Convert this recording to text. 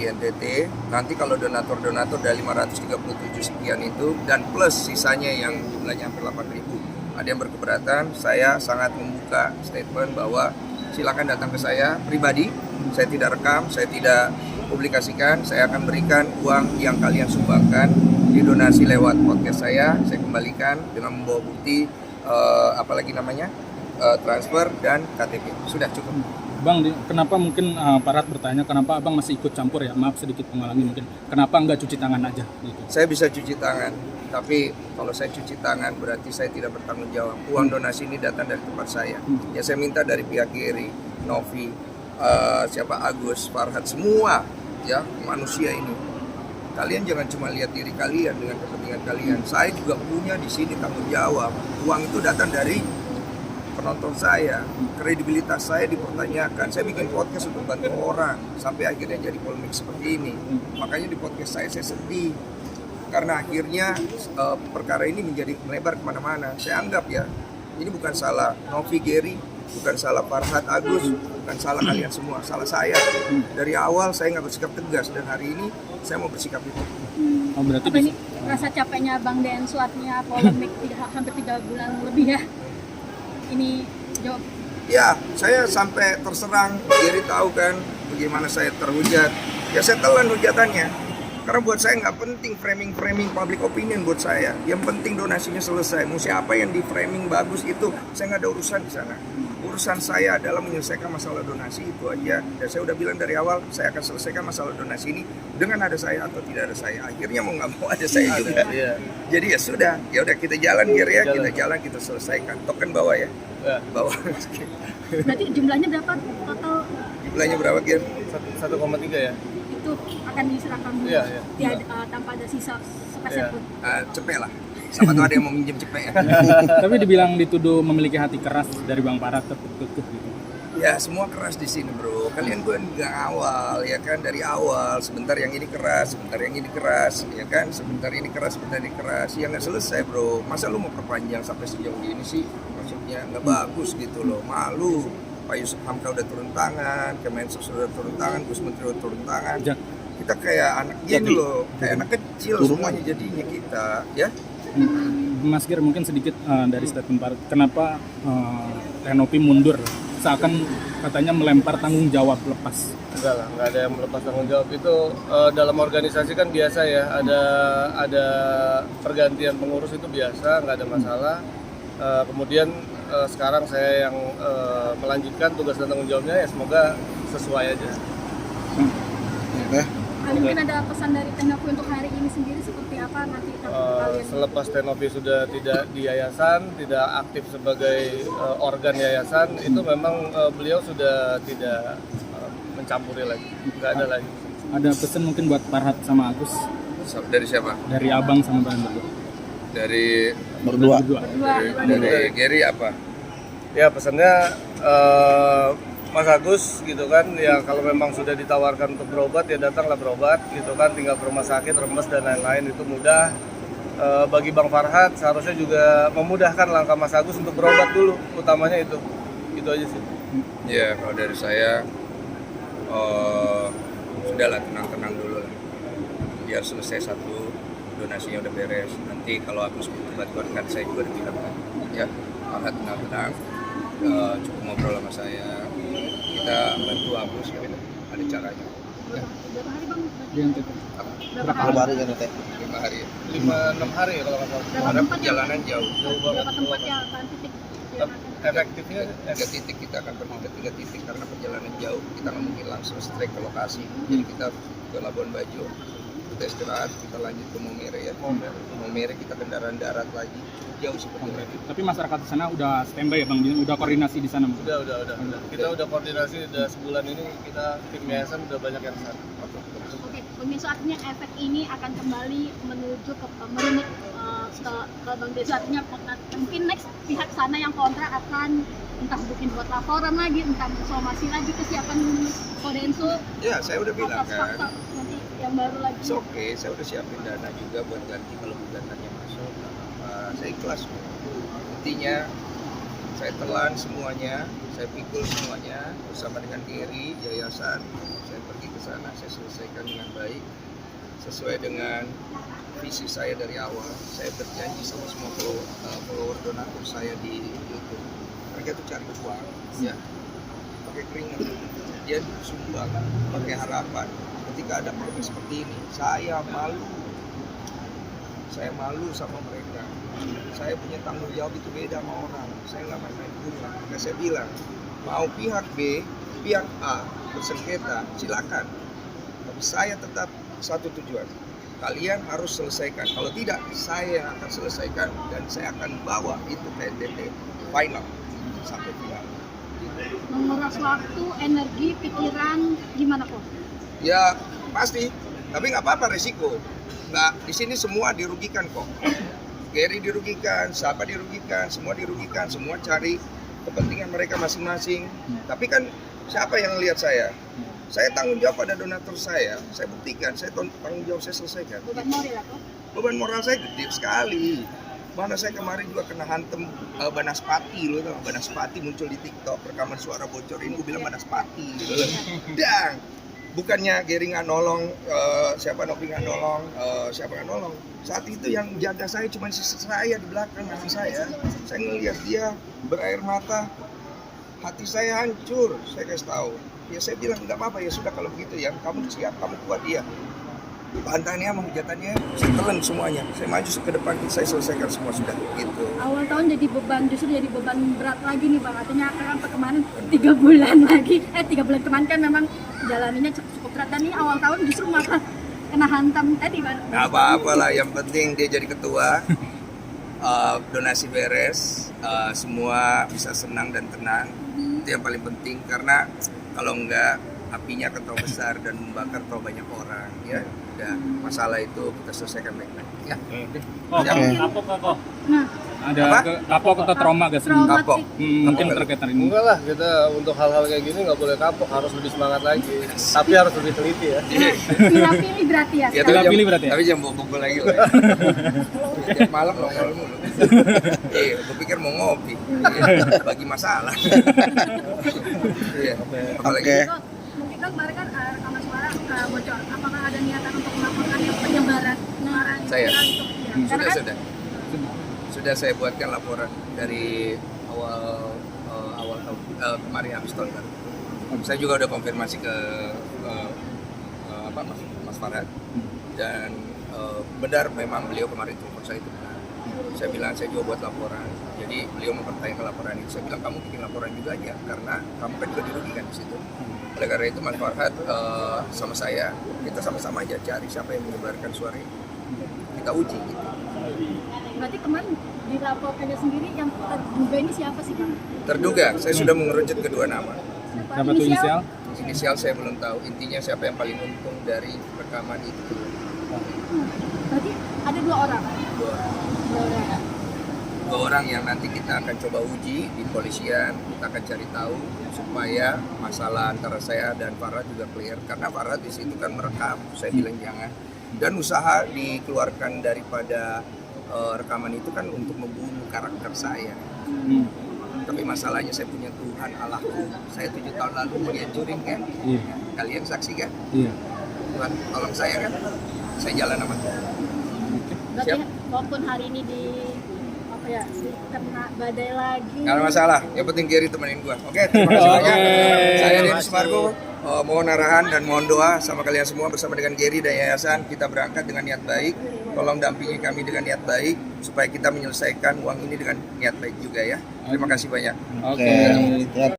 di NTT. Nanti kalau donatur dari 537 sekian itu dan plus sisanya yang jumlahnya hampir 8.000. Ada yang berkeberatan, saya sangat membuka statement bahwa silakan datang ke saya pribadi. Saya tidak rekam, saya tidak publikasikan. Saya akan berikan uang yang kalian sumbangkan didonasi lewat podcast saya kembalikan dengan membawa bukti transfer dan KTP. Sudah cukup. Bang, kenapa mungkin Parhat bertanya kenapa abang masih ikut campur ya? Maaf sedikit mengulangi mungkin. Kenapa nggak cuci tangan aja? Gitu. Saya bisa cuci tangan, tapi kalau saya cuci tangan berarti saya tidak bertanggung jawab. Uang donasi ini datang dari tempat saya. Ya saya minta dari pihak Gary, Novi, Agus, Farhat, semua ya manusia ini. Kalian jangan cuma lihat diri kalian dengan kepentingan kalian. Saya juga punya di sini tanggung jawab. Uang itu datang dari penonton saya, kredibilitas saya dipertanyakan. Saya bikin podcast untuk bantu orang sampai akhirnya jadi polemik seperti ini. Makanya di podcast saya sedih karena akhirnya perkara ini menjadi melebar kemana-mana. Saya anggap ya ini bukan salah Novi, Gary, bukan salah Farhat, Agus, bukan salah kalian semua, salah saya. Dari awal saya nggak bersikap tegas dan hari ini saya mau bersikap itu. Oh, berarti apa ini rasa capeknya Bang Densu artinya polemik hampir 3 bulan lebih ya? Ini jawab. Ya, saya sampai terserang. Gary tahu kan bagaimana saya terhujat. Ya saya telan hujatannya. Karena buat saya nggak penting framing public opinion buat saya. Yang penting donasinya selesai. Mau siapa yang di framing bagus itu, saya nggak ada urusan di sana. Urusan saya adalah menyelesaikan masalah donasi itu aja. Dan saya udah bilang dari awal, saya akan selesaikan masalah donasi ini dengan ada saya atau tidak ada saya. Akhirnya mau nggak mau ada saya juga. Jadi ya sudah, ya udah kita jalan Gary ya, kita selesaikan. Token bawah ya. Bawah. Berarti jumlahnya berapa total? Jumlahnya berapa Gary? 1,3 ya. Itu akan diserahkan tanpa ada sisa sepeser pun. Cepet lah. Sama tuh ada yang mau minjem cepet ya. Tapi dibilang dituduh memiliki hati keras dari Bang Parhat gitu. Ya semua keras di sini bro. Kalian gue nggak awal ya kan, dari awal sebentar yang ini keras, sebentar yang ini keras ya kan, sebentar ini keras, sebentar ini keras. Ya nggak selesai bro. Masa lu mau perpanjang sampai sejauh ini sih? Maksudnya nggak bagus gitu loh. Malu. Pak Yusuf Hamka udah turun tangan, Kemensos udah turun tangan, Gus Menteri udah turun tangan. Kita kayak anak gini loh, kayak anak kecil semuanya jadinya kita ya. Mas Gir, mungkin sedikit dari statement Parhat, kenapa Renopi mundur seakan katanya melempar tanggung jawab lepas? Enggak lah, nggak ada yang melepas tanggung jawab. Itu dalam organisasi kan biasa ya, ada pergantian pengurus itu biasa, nggak ada masalah. Kemudian sekarang saya yang melanjutkan tugas dan tanggung jawabnya, ya semoga sesuai aja. Mungkin ada pesan dari Tenopi untuk hari ini sendiri seperti apa nanti kalian? Selepas Tenopi sudah tidak di yayasan, tidak aktif sebagai organ yayasan, itu memang beliau sudah tidak mencampuri lagi, nggak ada lagi. Ada pesan mungkin buat Parhat sama Agus? Dari siapa? Dari abang sama Bang berdua. Dari Berdua. Dari Gary apa? Ya pesannya Mas Agus gitu kan, ya kalau memang sudah ditawarkan untuk berobat ya datanglah berobat gitu kan, tinggal ke rumah sakit, remes dan lain-lain itu mudah. Bagi Bang Farhat seharusnya juga memudahkan langkah Mas Agus untuk berobat dulu, utamanya itu aja sih. Ya kalau dari saya sudahlah tenang dulu lah, biar selesai satu donasinya udah beres. Nanti kalau Agus butuh bantuan kan saya juga bilang kan, ya Farhat tenang, cukup ngobrol sama saya, kita bantu Agus ya, ada caranya. Ya. Berapa hari Bang? Berapa hari? 5 hari ya. 5-6 hari ya kalau nggak salah. Ada perjalanan jauh. Berapa tempat yang akan titik? Efektifnya 3 titik kita akan pergi ke 3 titik karena perjalanan jauh, kita nggak mungkin langsung straight ke lokasi. Jadi kita ke Labuan Bajo, kita istirahat, kita lanjut ke Maumere ya. Maumere kita kendaraan darat lagi, jauh seperti itu. Tapi masyarakat di sana udah standby ya Bang, udah koordinasi di sana? udah. Kita udah koordinasi, udah sebulan ini kita tim yayasan udah banyak yang kesana. Oke, pemirsa, artinya efek ini akan kembali menuju ke merunut ke Bang Densu, artinya mungkin next pihak sana yang kontra akan entah bikin buat laporan lagi, entah somasi lagi kesiapan Densu. Ya, saya udah bilang kan. Nanti yang baru lagi. Oke, saya udah siapin dana juga buat ganti kalau gugatannya masuk. Saya ikhlas. Intinya saya telan semuanya, saya pikul semuanya bersama dengan Gary, yayasan. Saya pergi ke sana, saya selesaikan dengan baik sesuai dengan visi saya dari awal. Saya berjanji sama semua follower donatur saya di YouTube. Mereka tuh cari uang, ya, pakai keringat, dia sumbang, pakai harapan. Ketika ada problem seperti ini, saya malu sama mereka. Saya punya tanggung jawab itu beda sama orang. Saya nggak main-main bunga. Maka saya bilang, mau pihak B, pihak A bersengketa, silakan. Tapi saya tetap satu tujuan. Kalian harus selesaikan. Kalau tidak, saya yang akan selesaikan dan saya akan bawa itu ke NTT final sampai final. Gitu. Menguras waktu, energi, pikiran, gimana kok? Ya pasti, tapi nggak apa-apa resiko. Nggak, di sini semua dirugikan kok. Gary dirugikan, siapa dirugikan, semua cari kepentingan mereka masing-masing. Tapi kan siapa yang lihat saya? Saya tanggung jawab pada donatur saya buktikan, saya tanggung jawab saya selesaikan. Beban moral kok? Beban moral saya gede sekali. Mana saya kemarin juga kena hantem Banaspati loh, Banaspati muncul di TikTok, rekaman suara bocor ini gue bilang Banaspati gitu. Dang, bukannya Gary nggak nolong, Novi nggak nolong, siapa nggak nolong. Saat itu yang jaga saya cuma saya di belakang hati saya ngelihat dia berair mata, hati saya hancur. Saya kasih tahu, ya saya bilang nggak apa-apa, ya sudah kalau begitu ya, kamu siap, kamu kuat ya. Bantannya sama hujatannya saya telan semuanya, saya maju ke depan, saya selesaikan semua sudah gitu. Awal tahun justru jadi beban berat lagi nih Bang, artinya kan kemarin 3 bulan lagi, 3 bulan kemarin kan memang jalaninya cukup berat, dan ini awal tahun justru malah kena hantam tadi Bang. Nggak apa-apa lah, yang penting dia jadi ketua, donasi beres, semua bisa senang dan tenang, itu yang paling penting, karena kalau enggak apinya akan terlalu besar dan membakar terlalu banyak orang ya. Udah, masalah itu kita selesaikan baik-baik ya. Kapok kok. Nah, Ada Apa? kapok atau trauma gak sih? Trauma. Kapok. Mungkin terkait hari ini. Enggak lah, kita untuk hal-hal kayak gini nggak boleh kapok, harus lebih semangat lagi. Tapi harus lebih teliti ya. pilih berarti ya. Ya, Kita pilih berarti ya? Tapi jangan bobok lagi loh. Tiap malam nongol mulu. Gue pikir mau ngopi. Iya, bagi masalah. Iya. Apalagi Mungkin kan kemarin kan rekaman suara bocor. Apakah ada niatan untuk melakukan penyebaran Saya. Karena kan sudah saya buatkan laporan dari awal tahun kemarin habis tahun baru. Saya juga udah konfirmasi ke Mas Farhad, dan benar memang beliau kemarin telepon saya itu benar. Saya bilang saya juga buat laporan, jadi beliau mempertanyakan laporan itu. Saya bilang kamu bikin laporan juga aja, karena kamu kan juga dirugikan di situ. Oleh karena itu Mas Farhad sama saya, kita sama-sama aja cari siapa yang menyebarkan suara ini. Kita uji gitu. berarti kemarin dilaporkannya sendiri yang terduga ini siapa sih Bang? Terduga, saya sudah mengerucut kedua nama. Siapa tuh inisial? Inisial saya belum tahu, intinya siapa yang paling untung dari rekaman itu. Berarti ada 2 orang. Dua orang. 2 orang. 2 orang yang nanti kita akan coba uji di polisian, kita akan cari tahu supaya masalah antara saya dan Farhad juga clear, karena Farhad di situ kan merekam, saya bilang jangan, dan usaha dikeluarkan daripada rekaman itu kan untuk membunuh karakter saya. Tapi masalahnya saya punya Tuhan Allahku, saya 7 tahun lalu menghancurin kan, kalian saksi kan, Tuhan tolong saya kan, saya jalan sama Tuhan. Berarti Siap. walaupun hari ini kena badai lagi. Nggak ada masalah, yang penting Gary temenin gua. Oke, terima kasih banyak. Saya Denny Sumargo, mohon arahan dan mohon doa sama kalian semua bersama dengan Gary dan Yayasan. Kita berangkat dengan niat baik, tolong dampingi kami dengan niat baik supaya kita menyelesaikan uang ini dengan niat baik juga ya. Terima kasih banyak. Oke.